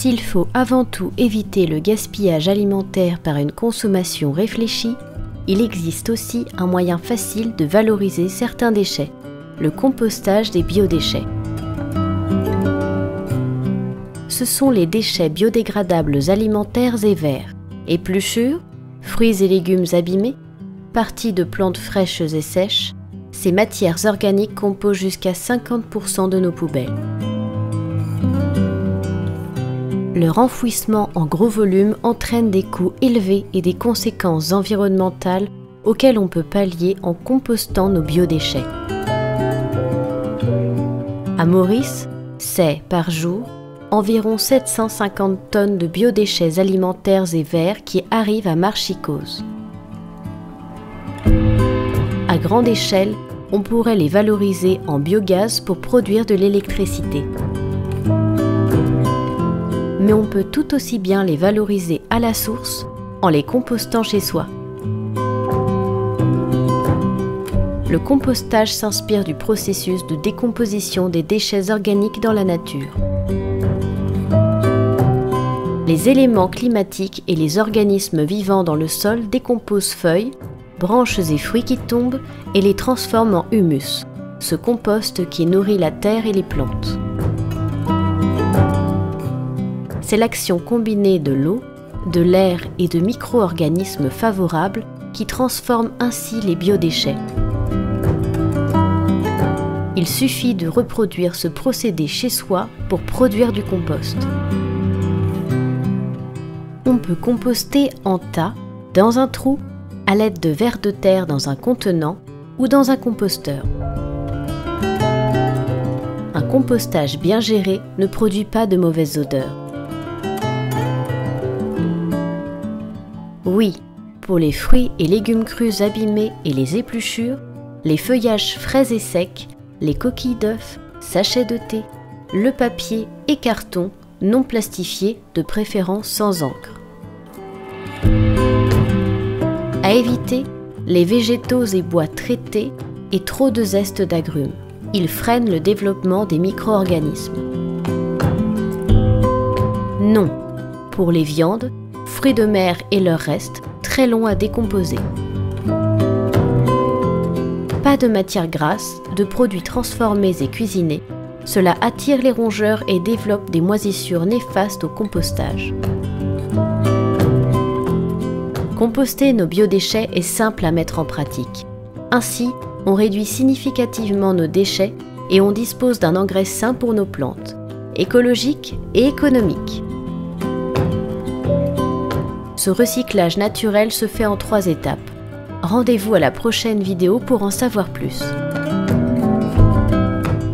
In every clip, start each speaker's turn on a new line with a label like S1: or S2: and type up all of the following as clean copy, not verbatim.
S1: S'il faut avant tout éviter le gaspillage alimentaire par une consommation réfléchie, il existe aussi un moyen facile de valoriser certains déchets, le compostage des biodéchets. Ce sont les déchets biodégradables alimentaires et verts, épluchures, fruits et légumes abîmés, parties de plantes fraîches et sèches. Ces matières organiques composent jusqu'à 50% de nos poubelles. Leur enfouissement en gros volume entraîne des coûts élevés et des conséquences environnementales auxquelles on peut pallier en compostant nos biodéchets. À Maurice, c'est, par jour, environ 750 tonnes de biodéchets alimentaires et verts qui arrivent à Marchicose. À grande échelle, on pourrait les valoriser en biogaz pour produire de l'électricité. Mais on peut tout aussi bien les valoriser à la source en les compostant chez soi. Le compostage s'inspire du processus de décomposition des déchets organiques dans la nature. Les éléments climatiques et les organismes vivants dans le sol décomposent feuilles, branches et fruits qui tombent et les transforment en humus, ce compost qui nourrit la terre et les plantes. C'est l'action combinée de l'eau, de l'air et de micro-organismes favorables qui transforme ainsi les biodéchets. Il suffit de reproduire ce procédé chez soi pour produire du compost. On peut composter en tas, dans un trou, à l'aide de vers de terre dans un contenant ou dans un composteur. Un compostage bien géré ne produit pas de mauvaises odeurs. Oui, pour les fruits et légumes crus abîmés et les épluchures, les feuillages frais et secs, les coquilles d'œufs, sachets de thé, le papier et carton non plastifiés, de préférence sans encre. À éviter, les végétaux et bois traités et trop de zeste d'agrumes. Ils freinent le développement des micro-organismes. Non, pour les viandes, fruits de mer et leurs restes, très longs à décomposer. Pas de matières grasses, de produits transformés et cuisinés. Cela attire les rongeurs et développe des moisissures néfastes au compostage. Composter nos biodéchets est simple à mettre en pratique. Ainsi, on réduit significativement nos déchets et on dispose d'un engrais sain pour nos plantes, écologique et économique. Ce recyclage naturel se fait en 3 étapes. Rendez-vous à la prochaine vidéo pour en savoir plus.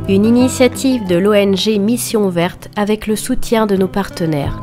S1: Une initiative de l'ONG Mission Verte avec le soutien de nos partenaires.